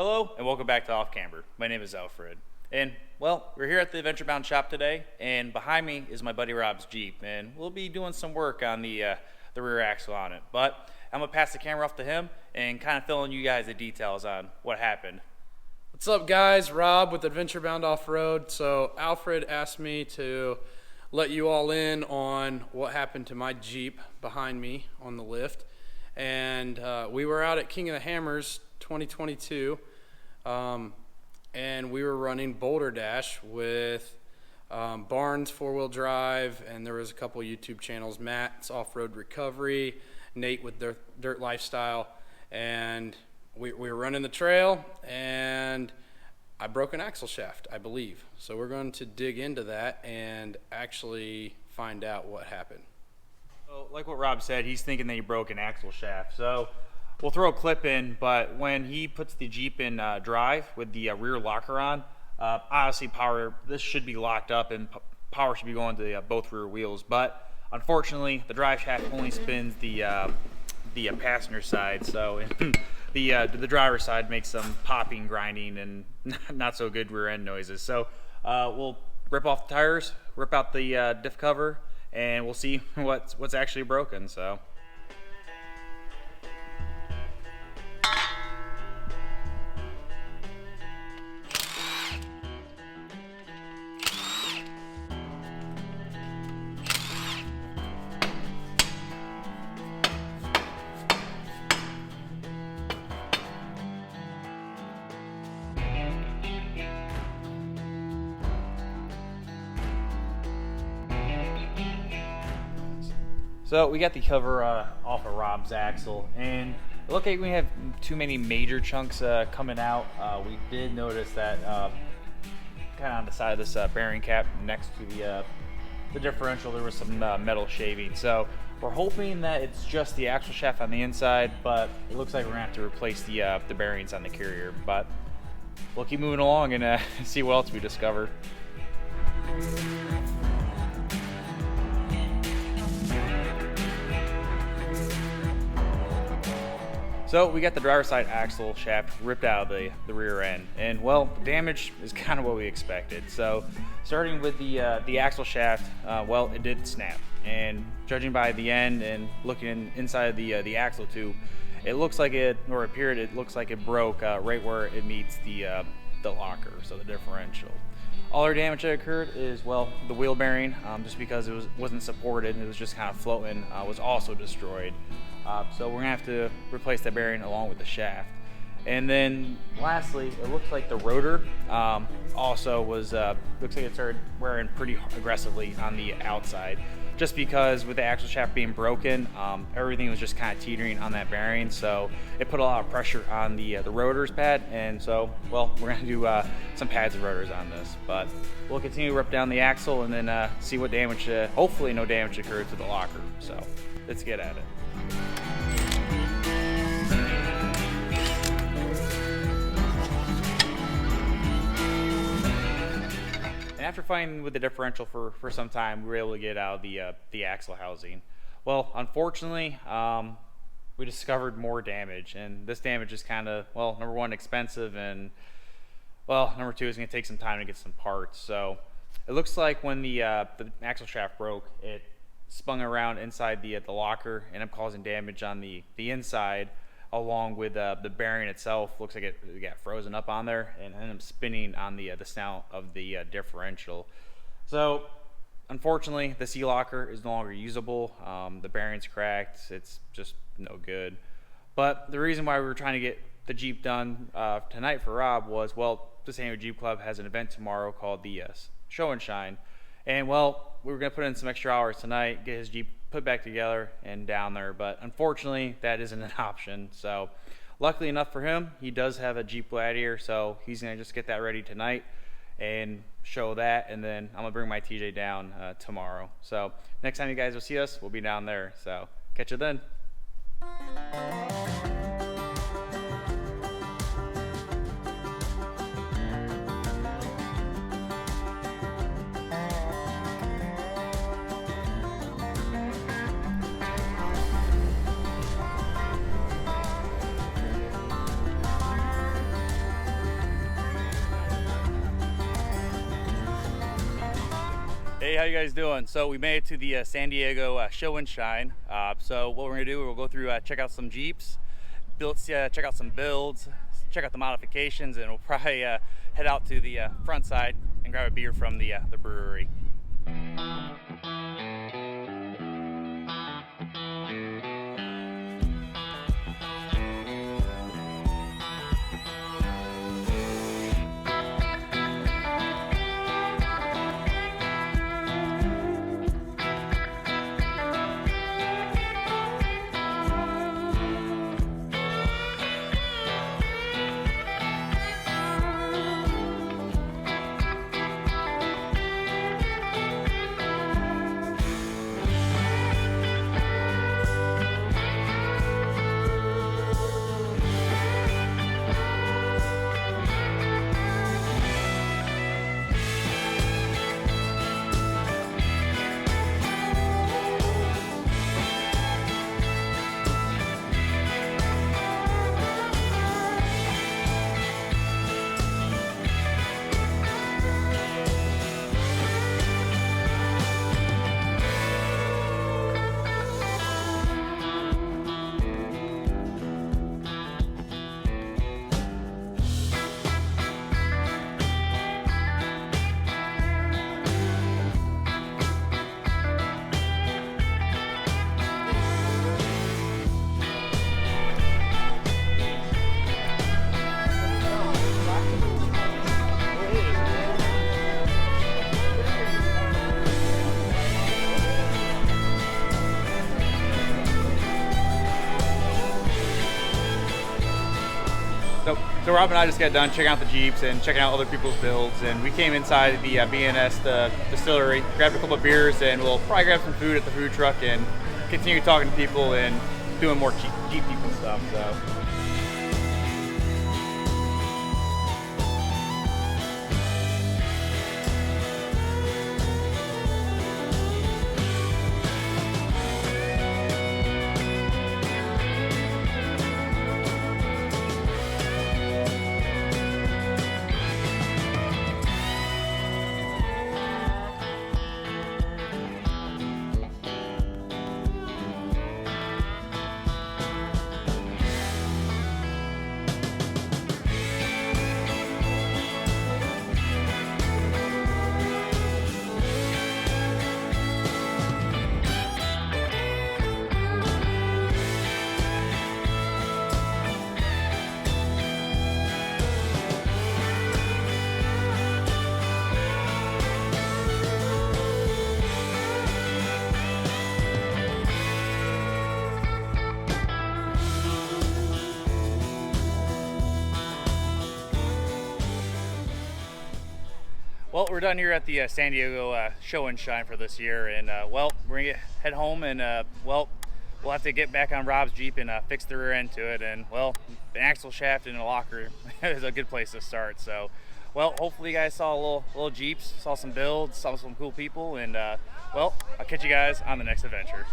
Hello and welcome back to Off Camber. My name is Alfred. And well, we're here at the Adventure Bound shop today, and behind me is my buddy Rob's Jeep, and we'll be doing some work on the rear axle on it. But I'm gonna pass the camera off to him and kind of fill in you guys the details on what happened. What's up, guys? Rob with Adventure Bound Off-Road. So Alfred asked me to let you all in on what happened to my Jeep behind me on the lift. And we were out at King of the Hammers 2022, and we were running Balderdash with Barnes 4-wheel-drive, and there was a couple YouTube channels, Matt's Off-Road Recovery, Nate with Dirt Lifestyle, and we were running the trail, and I broke an axle shaft, I believe. So we're going to dig into that and actually find out what happened. So, like what Rob said, he's thinking that he broke an axle shaft. So we'll throw a clip in, but when he puts the Jeep in drive with the rear locker on, obviously this should be locked up and power should be going to both rear wheels. But unfortunately, the drive shaft only spins the passenger side, so the driver's side makes some popping, grinding, and not so good rear end noises. So we'll rip off the tires, rip out the diff cover, and we'll see what's actually broken. So. So we got the cover off of Rob's axle, and it looked like we have too many major chunks coming out. We did notice that kind of on the side of this bearing cap next to the differential, there was some metal shaving. So we're hoping that it's just the axle shaft on the inside, but it looks like we're gonna have to replace the bearings on the carrier. But we'll keep moving along and see what else we discover. So we got the driver's side axle shaft ripped out of the rear end, and well, the damage is kind of what we expected. So starting with the axle shaft, well, it did snap, and judging by the end and looking inside the axle tube, it looks like it looks like it broke right where it meets the locker, so the differential. All our damage that occurred is, well, the wheel bearing, just because it wasn't supported, it was just kind of floating, was also destroyed. So we're gonna have to replace that bearing along with the shaft. And then lastly, it looks like the rotor also was, looks like it started wearing pretty aggressively on the outside, just because with the axle shaft being broken, everything was just kind of teetering on that bearing. So it put a lot of pressure on the rotors pad. And so, well, we're gonna do some pads and rotors on this, but we'll continue to rip down the axle and then see what damage, hopefully no damage occurred to the locker. So let's get at it. And after fighting with the differential for some time, we were able to get out of the axle housing. Well, unfortunately, we discovered more damage, and this damage is kind of, well, number one, expensive, and well, number two, is going to take some time to get some parts. So it looks like when the axle shaft broke, it spun around inside the locker and up causing damage on the inside, along with the bearing itself. Looks like it got frozen up on there and ended up spinning on the snout of the differential. So unfortunately, the C-locker is no longer usable. The bearing's cracked. It's just no good. But the reason why we were trying to get the Jeep done tonight for Rob was, well, the San Diego Jeep Club has an event tomorrow called the Show and Shine. And well, we were going to put in some extra hours tonight, get his Jeep put back together and down there, but unfortunately that isn't an option. So luckily enough for him, he does have a Jeep Gladiator, so he's going to just get that ready tonight and show that, and then I'm going to bring my TJ down tomorrow. So next time you guys will see us, we'll be down there. So catch you then. Hey, how you guys doing? So we made it to the San Diego Show and Shine. So what we're gonna do, we'll go through, check out some Jeeps, check out some builds, check out the modifications, and we'll probably head out to the front side and grab a beer from the brewery. So Rob and I just got done checking out the Jeeps and checking out other people's builds, and we came inside the B&S distillery, grabbed a couple of beers, and we'll probably grab some food at the food truck and continue talking to people and doing more Jeep people stuff. So. Well, we're done here at the San Diego Show and Shine for this year, and well, we're gonna head home, and well, we'll have to get back on Rob's Jeep and fix the rear end to it, and well, an axle shaft and a locker is a good place to start. So, well, hopefully you guys saw little Jeeps, saw some builds, saw some cool people, and well, I'll catch you guys on the next adventure.